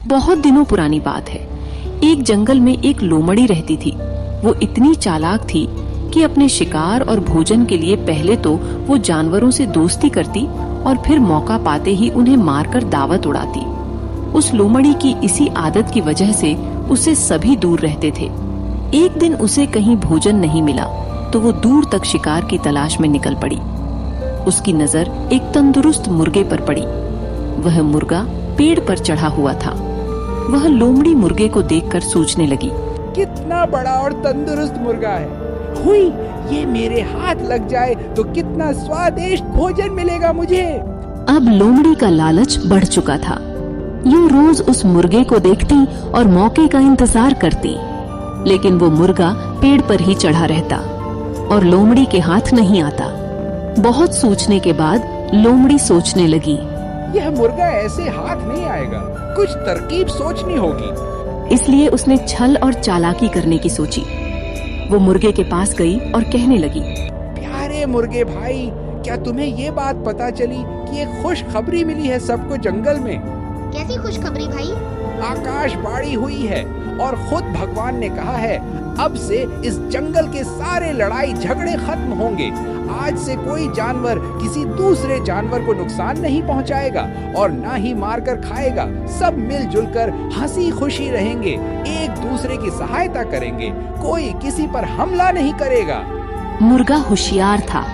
बहुत दिनों पुरानी बात है। एक जंगल में एक लोमड़ी रहती थी। वो इतनी चालाक थी कि अपने शिकार और भोजन के लिए पहले तो वो जानवरों से दोस्ती करती और फिर मौका पाते ही उन्हें मारकर दावत उड़ाती। उस लोमड़ी की इसी आदत की वजह से उसे सभी दूर रहते थे। एक दिन उसे कहीं भोजन नहीं मिला तो वो दूर तक शिकार की तलाश में निकल पड़ी। उसकी नजर एक तंदुरुस्त मुर्गे पर पड़ी। वह मुर्गा पेड़ पर चढ़ा हुआ था। वह लोमड़ी मुर्गे को देखकर सोचने लगी, कितना बड़ा और तंदुरुस्त मुर्गा है। हुई, ये मेरे हाथ लग जाए तो कितना स्वादिष्ट भोजन मिलेगा मुझे। अब लोमड़ी का लालच बढ़ चुका था। यूं रोज उस मुर्गे को देखती और मौके का इंतजार करती, लेकिन वो मुर्गा पेड़ पर ही चढ़ा रहता और लोमड़ी के हाथ नहीं आता। बहुत सोचने के बाद लोमड़ी सोचने लगी, यह मुर्गा ऐसे हाथ नहीं आएगा, कुछ तरकीब सोचनी होगी। इसलिए उसने छल और चालाकी करने की सोची। वो मुर्गे के पास गई और कहने लगी, प्यारे मुर्गे भाई, क्या तुम्हें ये बात पता चली कि एक खुशखबरी मिली है सबको जंगल में? कैसी खुशखबरी भाई? आकाशवाणी हुई है और खुद भगवान ने कहा है, अब से इस जंगल के सारे लड़ाई झगड़े खत्म होंगे। आज से कोई जानवर किसी दूसरे जानवर को नुकसान नहीं पहुंचाएगा और ना ही मारकर खाएगा। सब मिलजुल कर हंसी खुशी रहेंगे, एक दूसरे की सहायता करेंगे, कोई किसी पर हमला नहीं करेगा। मुर्गा होशियार था।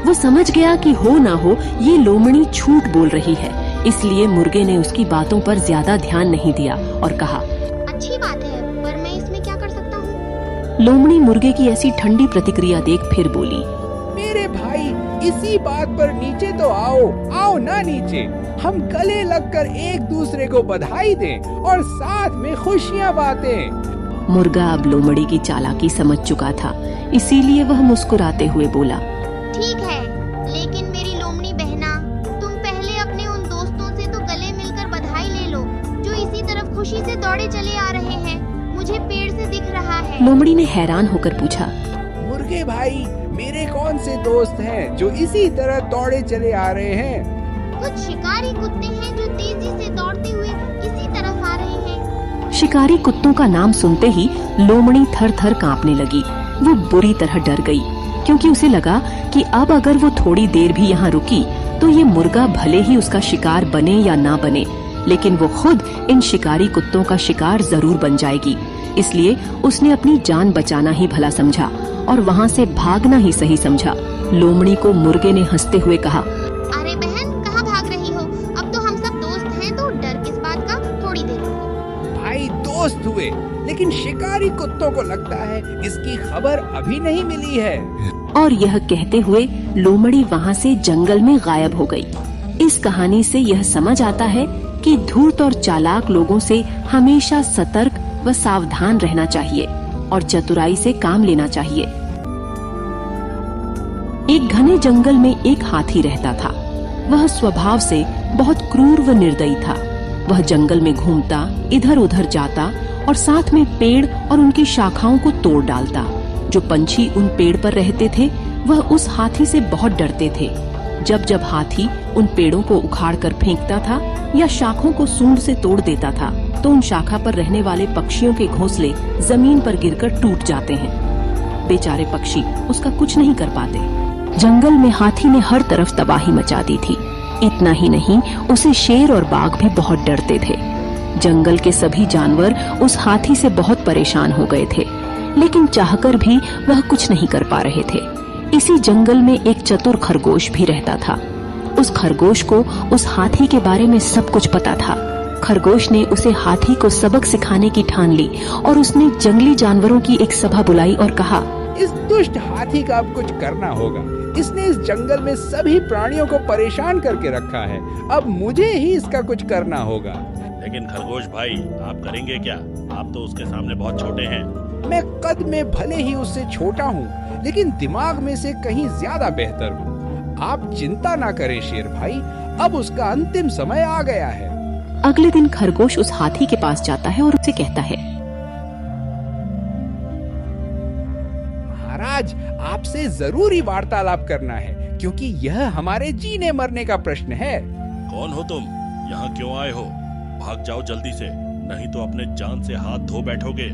वो समझ गया कि हो ना हो ये लोमड़ी झूठ बोल रही है, इसलिए मुर्गे ने उसकी बातों पर ज्यादा ध्यान नहीं दिया और कहा, अच्छी बात है, पर मैं इसमें क्या कर सकता हूँ? लोमड़ी मुर्गे की ऐसी ठंडी प्रतिक्रिया देख फिर बोली, मेरे भाई, इसी बात पर नीचे तो आओ ना नीचे। हम गले लगकर एक दूसरे को बधाई दें और साथ में खुशियाँ बांटें। मुर्गा अब लोमड़ी की चालाकी समझ चुका था, इसीलिए वह मुस्कुराते हुए बोला, ठीक है, लेकिन मेरी लोमड़ी बहना, तुम पहले अपने उन दोस्तों से तो गले मिलकर बधाई ले लो जो इसी तरफ खुशी से दौड़े चले आ रहे हैं। मुझे पेड़ से दिख रहा है। लोमड़ी ने हैरान होकर पूछा, मुर्गे भाई, मेरे कौन से दोस्त हैं जो इसी तरह दौड़े चले आ रहे हैं? कुछ शिकारी कुत्ते हैं जो तेजी से दौड़ते हुए इसी तरफ आ रहे हैं। शिकारी कुत्तों का नाम सुनते ही लोमड़ी थर थर कांपने लगी। वो बुरी तरह डर गई, क्योंकि उसे लगा कि अब अगर वो थोड़ी देर भी यहाँ रुकी तो ये मुर्गा भले ही उसका शिकार बने या ना बने, लेकिन वो खुद इन शिकारी कुत्तों का शिकार जरूर बन जाएगी। इसलिए उसने अपनी जान बचाना ही भला समझा और वहाँ से भागना ही सही समझा। लोमड़ी को मुर्गे ने हंसते हुए कहा, अरे बहन, कहाँ भाग रही हो? अब तो हम सब दोस्त हैं, तो डर किस बात का? थोड़ी देर रुको। भाई दोस्त हुए, लेकिन शिकारी कुत्तों को लगता है इसकी खबर अभी नहीं मिली है। और यह कहते हुए लोमड़ी वहाँ से जंगल में गायब हो गई। इस कहानी से यह समझ आता है कि धूर्त और चालाक लोगों से हमेशा सतर्क व सावधान रहना चाहिए और चतुराई से काम लेना चाहिए। एक घने जंगल में एक हाथी रहता था। वह स्वभाव से बहुत क्रूर व निर्दयी था। वह जंगल में घूमता, इधर उधर जाता और साथ में पेड़ और उनकी शाखाओं को तोड़ डालता। जो पंछी उन पेड़ पर रहते थे वह उस हाथी से बहुत डरते थे। जब जब हाथी उन पेड़ों को उखाड़ कर फेंकता था या शाखों को सूंड से तोड़ देता था तो उन शाखा पर रहने वाले पक्षियों के घोंसले जमीन पर गिरकर टूट जाते हैं। बेचारे पक्षी उसका कुछ नहीं कर पाते। जंगल में हाथी ने हर तरफ तबाही मचा दी थी। इतना ही नहीं, उसे शेर और बाघ भी बहुत डरते थे। जंगल के सभी जानवर उस हाथी से बहुत परेशान हो गए थे, लेकिन चाहकर भी वह कुछ नहीं कर पा रहे थे। इसी जंगल में एक चतुर खरगोश भी रहता था। उस खरगोश को उस हाथी के बारे में सब कुछ पता था। खरगोश ने उसे हाथी को सबक सिखाने की ठान ली और उसने जंगली जानवरों की एक सभा बुलाई और कहा, इस दुष्ट हाथी का अब कुछ करना होगा। इसने इस जंगल में सभी प्राणियों को परेशान करके रखा है। अब मुझे ही इसका कुछ करना होगा। लेकिन खरगोश भाई, आप करेंगे क्या? आप तो उसके सामने बहुत छोटे हैं। मैं कद में भले ही उससे छोटा हूँ, लेकिन दिमाग में से कहीं ज्यादा बेहतर हूँ। आप चिंता ना करें शेर भाई, अब उसका अंतिम समय आ गया है। अगले दिन खरगोश उस हाथी के पास जाता है और उसे कहता है, महाराज, आपसे जरूरी वार्तालाप करना है, क्योंकि यह हमारे जीने मरने का प्रश्न है। कौन हो तुम? यहाँ क्यों आए हो? भाग जाओ जल्दी से, नहीं तो अपने जान से हाथ धो बैठोगे।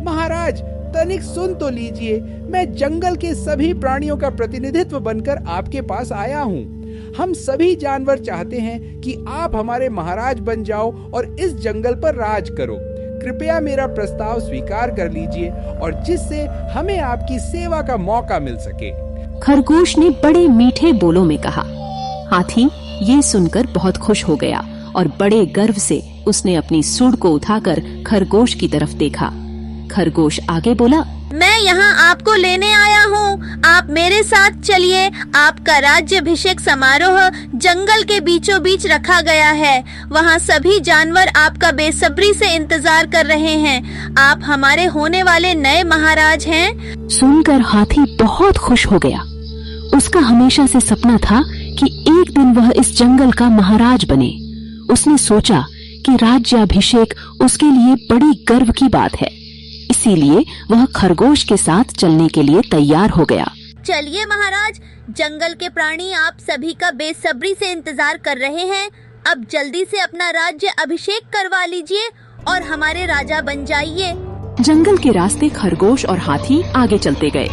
महाराज तनिक सुन तो लीजिए, मैं जंगल के सभी प्राणियों का प्रतिनिधित्व बनकर आपके पास आया हूँ। हम सभी जानवर चाहते हैं कि आप हमारे महाराज बन जाओ और इस जंगल पर राज करो। कृपया मेरा प्रस्ताव स्वीकार कर लीजिए और जिससे हमें आपकी सेवा का मौका मिल सके। खरगोश ने बड़े मीठे बोलों में कहा। हाथी ये सुनकर बहुत खुश हो गया और बड़े गर्व से उसने अपनी सूंड को उठाकर खरगोश की तरफ देखा। खरगोश आगे बोला, मैं यहाँ आपको लेने आया हूँ, आप मेरे साथ चलिए। आपका राज्याभिषेक समारोह जंगल के बीचों बीच रखा गया है। वहाँ सभी जानवर आपका बेसब्री से इंतजार कर रहे हैं। आप हमारे होने वाले नए महाराज हैं। सुनकर हाथी बहुत खुश हो गया। उसका हमेशा से सपना था कि एक दिन वह इस जंगल का महाराज बने। उसने सोचा कि राज्याभिषेक उसके लिए बड़ी गर्व की बात है, इसीलिए वह खरगोश के साथ चलने के लिए तैयार हो गया। चलिए महाराज, जंगल के प्राणी आप सभी का बेसब्री से इंतजार कर रहे हैं। अब जल्दी से अपना राज्य अभिषेक करवा लीजिए और हमारे राजा बन जाइए। जंगल के रास्ते खरगोश और हाथी आगे चलते गए।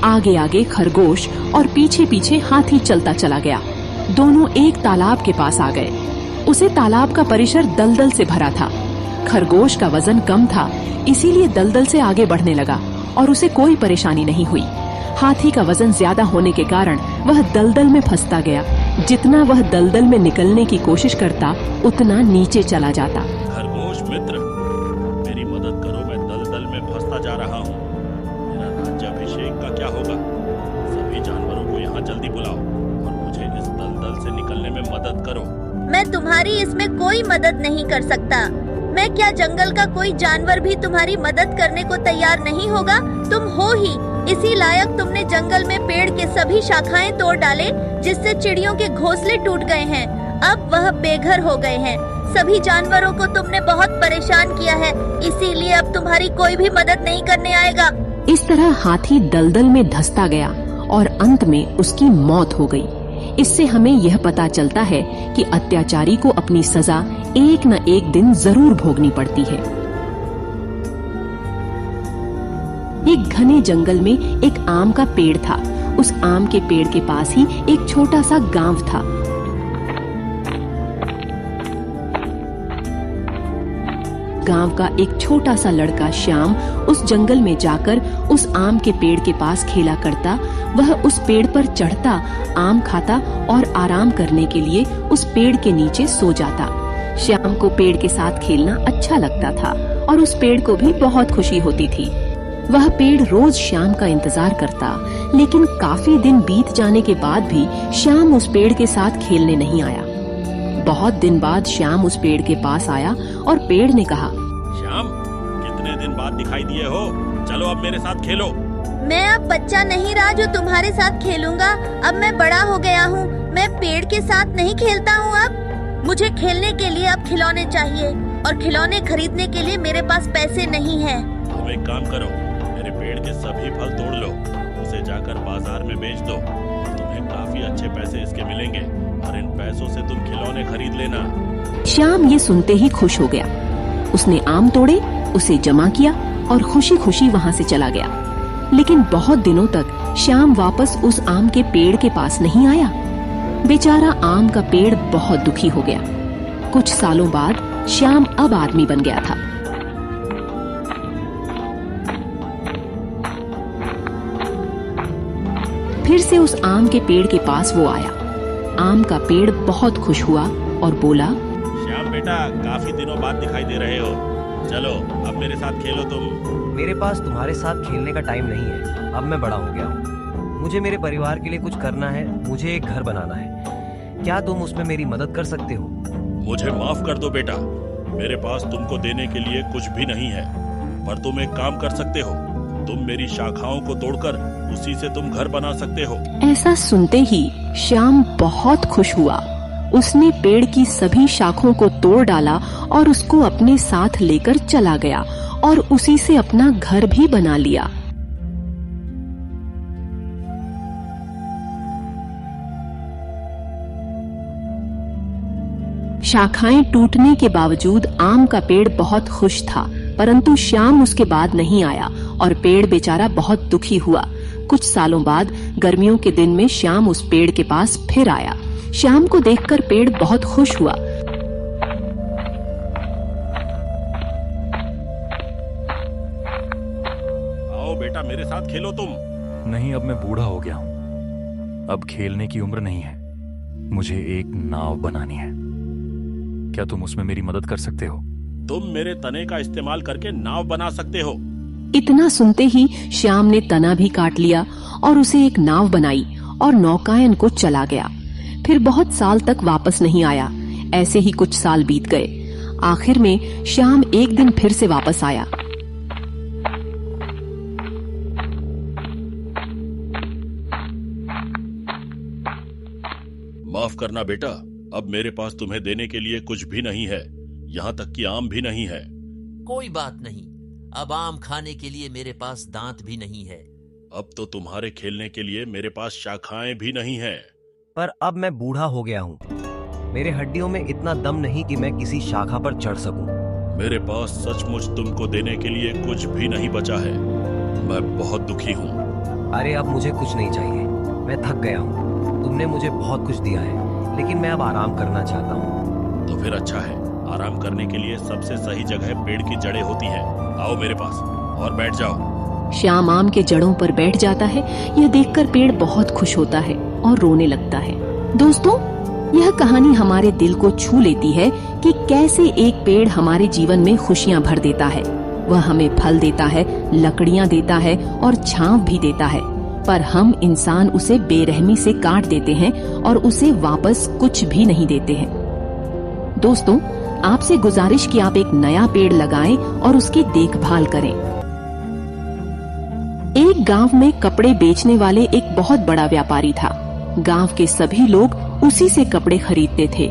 आगे आगे खरगोश और पीछे पीछे हाथी चलता चला गया। दोनों एक तालाब के पास आ गए। उसे तालाब का परिसर दलदल से भरा था। खरगोश का वजन कम था, इसीलिए दलदल से आगे बढ़ने लगा और उसे कोई परेशानी नहीं हुई। हाथी का वजन ज्यादा होने के कारण वह दलदल में फंसता गया। जितना वह दलदल में निकलने की कोशिश करता, उतना नीचे चला जाता। खरगोश मित्र, मेरी मदद करो, मैं दलदल में फंसता जा रहा हूँ। मेरा राज्याभिषेक का क्या होगा? सभी जानवरों को यहाँ जल्दी बुलाओ और मुझे इस दलदल से निकलने में मदद करो। मैं तुम्हारी इसमें कोई मदद नहीं कर सकता। मैं क्या जंगल का कोई जानवर भी तुम्हारी मदद करने को तैयार नहीं होगा? तुम हो ही इसी लायक। तुमने जंगल में पेड़ के सभी शाखाएं तोड़ डाले, जिससे चिड़ियों के घोंसले टूट गए हैं। अब वह बेघर हो गए हैं। सभी जानवरों को तुमने बहुत परेशान किया है, इसीलिए अब तुम्हारी कोई भी मदद नहीं करने आएगा। इस तरह हाथी दलदल में धंसता गया और अंत में उसकी मौत हो गई। इससे हमें यह पता चलता है कि अत्याचारी को अपनी सजा एक न एक दिन जरूर भोगनी पड़ती है। एक घने जंगल में एक आम का पेड़ था। उस आम के पेड़ के पास ही एक छोटा सा गांव था। गांव का एक छोटा सा लड़का श्याम उस जंगल में जाकर उस आम के पेड़ के पास खेला करता। वह उस पेड़ पर चढ़ता, आम खाता और आराम करने के लिए उस पेड़ के नीचे सो जाता। श्याम को पेड़ के साथ खेलना अच्छा लगता था और उस पेड़ को भी बहुत खुशी होती थी। वह पेड़ रोज श्याम का इंतजार करता, लेकिन काफी दिन बीत जाने के बाद भी श्याम उस पेड़ के साथ खेलने नहीं आया। बहुत दिन बाद श्याम उस पेड़ के पास आया और पेड़ ने कहा, श्याम, कितने दिन बाद दिखाई दिए हो? चलो अब मेरे साथ खेलो। मैं अब बच्चा नहीं रहा जो तुम्हारे साथ खेलूंगा। अब मैं बड़ा हो गया हूँ, मैं पेड़ के साथ नहीं खेलता हूँ। अब मुझे खेलने के लिए अब खिलौने चाहिए और खिलौने खरीदने के लिए मेरे पास पैसे नहीं हैं। तुम एक काम करो, मेरे पेड़ के सभी फल तोड़ लो, उसे जाकर बाजार में बेच दो। तुम्हें काफी अच्छे पैसे इसके मिलेंगे और इन पैसों से तुम खिलौने खरीद लेना। श्याम ये सुनते ही खुश हो गया। उसने आम तोड़े, उसे जमा किया और खुशी खुशी वहाँ से चला गया। लेकिन बहुत दिनों तक श्याम वापस उस आम के पेड़ के पास नहीं आया। बेचारा आम का पेड़ बहुत दुखी हो गया। कुछ सालों बाद श्याम अब आदमी बन गया था। फिर से उस आम के पेड़ के पास वो आया। आम का पेड़ बहुत खुश हुआ और बोला, श्याम बेटा, काफी दिनों बाद दिखाई दे रहे हो। चलो अब मेरे साथ खेलो तुम। मेरे पास तुम्हारे साथ खेलने का टाइम नहीं है। अब मैं बड़ा हो गया हूँ। मुझे मेरे परिवार के लिए कुछ करना है। मुझे एक घर बनाना है। क्या तुम उसमें मेरी मदद कर सकते हो? मुझे माफ कर दो बेटा, मेरे पास तुमको देने के लिए कुछ भी नहीं है। पर तुम एक काम कर सकते हो, तुम मेरी शाखाओं को तोड़कर उसी से तुम घर बना सकते हो। ऐसा सुनते ही श्याम बहुत खुश हुआ। उसने पेड़ की सभी शाखों को तोड़ डाला और उसको अपने साथ लेकर चला गया और उसी से अपना घर भी बना लिया। शाखाएं टूटने के बावजूद आम का पेड़ बहुत खुश था, परंतु श्याम उसके बाद नहीं आया और पेड़ बेचारा बहुत दुखी हुआ। कुछ सालों बाद गर्मियों के दिन में श्याम उस पेड़ के पास फिर आया। श्याम को देखकर पेड़ बहुत खुश हुआ। आओ बेटा, मेरे साथ खेलो तुम। नहीं, अब मैं बूढ़ा हो गया हूँ, अब खेलने की उम्र नहीं है। मुझे एक नाव बनानी है, क्या तुम उसमें मेरी मदद कर सकते हो? तुम मेरे तने का इस्तेमाल करके नाव बना सकते हो। इतना सुनते ही श्याम ने तना भी काट लिया और उसे एक नाव बनाई और नौकायन को चला गया। फिर बहुत साल तक वापस नहीं आया। ऐसे ही कुछ साल बीत गए। आखिर में श्याम एक दिन फिर से वापस आया। माफ करना बेटा, अब मेरे पास तुम्हें देने के लिए कुछ भी नहीं है, यहाँ तक कि आम भी नहीं है। कोई बात नहीं, अब आम खाने के लिए मेरे पास दांत भी नहीं है। अब तो तुम्हारे खेलने के लिए मेरे पास शाखाएं भी नहीं हैं। पर अब मैं बूढ़ा हो गया हूँ, मेरे हड्डियों में इतना दम नहीं कि मैं किसी शाखा पर चढ़ सकूं। मेरे पास सचमुच तुमको देने के लिए कुछ भी नहीं बचा है। मैं बहुत दुखी हूँ। अरे अब मुझे कुछ नहीं चाहिए, मैं थक गया हूँ। तुमने मुझे बहुत कुछ दिया है, लेकिन मैं अब आराम करना चाहता हूँ। तो फिर अच्छा है, आराम करने के लिए सबसे सही जगह पेड़ की जड़ें होती हैं। आओ मेरे पास और बैठ जाओ। श्याम आम के जड़ों पर बैठ जाता है। यह देखकर पेड़ बहुत खुश होता है और रोने लगता है। दोस्तों, यह कहानी हमारे दिल को छू लेती है कि कैसे एक पेड़ हमारे जीवन में खुशियां भर देता है। वह हमें फल देता है, लकड़ियां देता है और छांव भी देता है, पर हम इंसान उसे बेरहमी से काट देते हैं और उसे वापस कुछ भी नहीं देते हैं। दोस्तों, आपसे गुजारिश कि आप एक नया पेड़ लगाएं और उसकी देखभाल करें। एक गांव में कपड़े बेचने वाले एक बहुत बड़ा व्यापारी था। गांव के सभी लोग उसी से कपड़े खरीदते थे।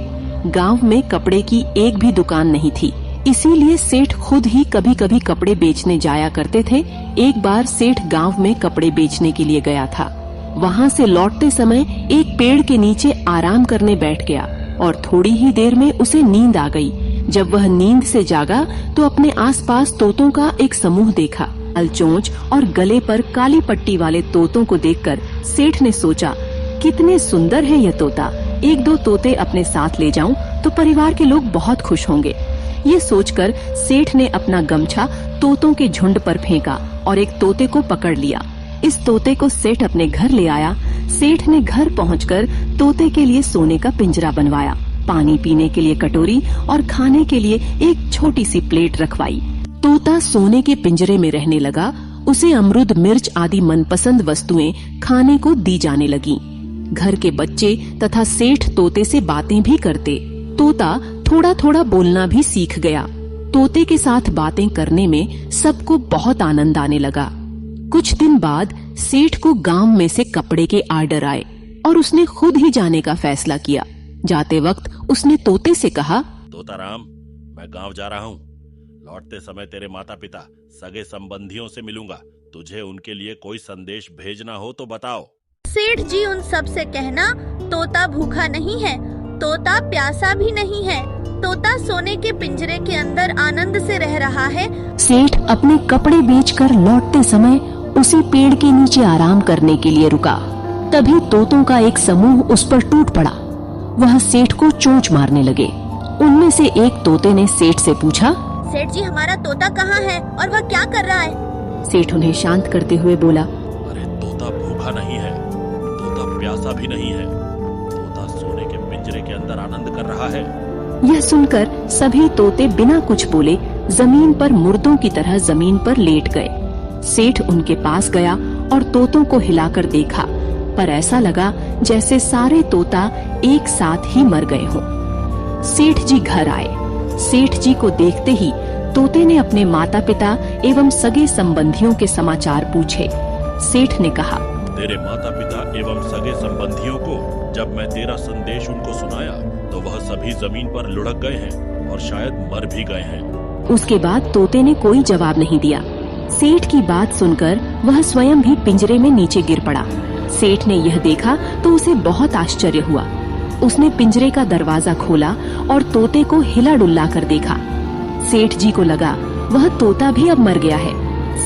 गांव में कपड़े की एक भी दुकान नहीं थी, इसीलिए सेठ खुद ही कभी कभी कपड़े बेचने जाया करते थे। एक बार सेठ गांव में कपड़े बेचने के लिए गया था। वहां से लौटते समय एक पेड़ के नीचे आराम करने बैठ गया और थोड़ी ही देर में उसे नींद आ गई। जब वह नींद से जागा तो अपने आसपास तोतों का एक समूह देखा। अलचोंच और गले पर काली पट्टी वाले तोतों को देखकर सेठ ने सोचा, कितने सुंदर है यह तोता, एक दो तोते अपने साथ ले जाऊं तो परिवार के लोग बहुत खुश होंगे। ये सोचकर सेठ ने अपना गमछा तोतों के झुंड पर फेंका और एक तोते को पकड़ लिया। इस तोते को सेठ अपने घर ले आया। सेठ ने घर पहुंचकर तोते के लिए सोने का पिंजरा बनवाया, पानी पीने के लिए कटोरी और खाने के लिए एक छोटी सी प्लेट रखवाई। तोता सोने के पिंजरे में रहने लगा। उसे अमरूद, मिर्च आदि मनपसंद वस्तुएं खाने को दी जाने लगी। घर के बच्चे तथा सेठ तोते से बातें भी करते। तोता थोड़ा थोड़ा बोलना भी सीख गया। तोते के साथ बातें करने में सबको बहुत आनंद आने लगा। कुछ दिन बाद सेठ को गांव में से कपड़े के आर्डर आए और उसने खुद ही जाने का फैसला किया। जाते वक्त उसने तोते से कहा, तोता राम, मैं गांव जा रहा हूँ। लौटते समय तेरे माता पिता, सगे संबंधियों से मिलूंगा। तुझे उनके लिए कोई संदेश भेजना हो तो बताओ। सेठ जी उन सब से कहना, तोता भूखा नहीं है, तोता प्यासा भी नहीं है, तोता सोने के पिंजरे के अंदर आनंद से रह रहा है। सेठ अपने कपड़े बेचकर लौटते समय उसी पेड़ के नीचे आराम करने के लिए रुका। तभी तोतों का एक समूह उस पर टूट पड़ा। वह सेठ को चोंच मारने लगे। उनमें से एक तोते ने सेठ से पूछा, सेठ जी, हमारा तोता कहाँ है और वह क्या कर रहा है? सेठ उन्हें शांत करते हुए बोला, अरे तोता भूखा नहीं है, तोता प्यासा भी नहीं है, तोता सोने के पिंजरे के अंदर आनंद कर रहा है। यह सुनकर सभी तोते बिना कुछ बोले जमीन पर मुर्दों की तरह जमीन पर लेट गए। सेठ उनके पास गया और तोतों को हिलाकर देखा, पर ऐसा लगा जैसे सारे तोता एक साथ ही मर गए हों। सेठ जी घर आए। सेठ जी को देखते ही तोते ने अपने माता पिता एवं सगे संबंधियों के समाचार पूछे। सेठ ने कहा, तेरे माता पिता एवं सगे संबंधियों को जब मैं तेरा संदेश उनको सुनाया तो वह सभी जमीन पर लुढ़क गए हैं और शायद मर भी गए हैं। उसके बाद तोते ने कोई जवाब नहीं दिया। सेठ की बात सुनकर वह स्वयं भी पिंजरे में नीचे गिर पड़ा। सेठ ने यह देखा तो उसे बहुत आश्चर्य हुआ। उसने पिंजरे का दरवाजा खोला और तोते को हिला डुल्ला कर देखा। सेठ जी को लगा वह तोता भी अब मर गया है।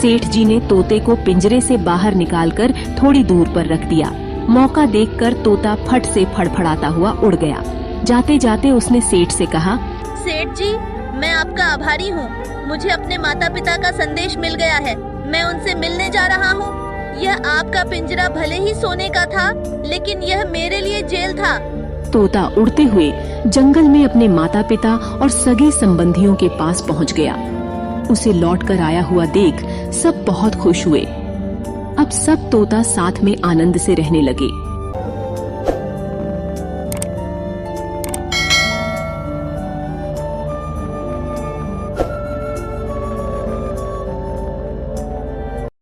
सेठ जी ने तोते को पिंजरे से बाहर निकालकर थोड़ी दूर पर रख दिया। मौका देखकर तोता फट से फड़फड़ाता हुआ उड़ गया। जाते जाते उसने सेठ से कहा, सेठ जी, मैं आपका आभारी हूँ। मुझे अपने माता पिता का संदेश मिल गया है। मैं उनसे मिलने जा रहा हूँ। यह आपका पिंजरा भले ही सोने का था, लेकिन यह मेरे लिए जेल था। तोता उड़ते हुए जंगल में अपने माता पिता और सगे संबंधियों के पास पहुँच गया। उसे लौटकर आया हुआ देख सब बहुत खुश हुए। अब सब तोता साथ में आनंद से रहने लगे।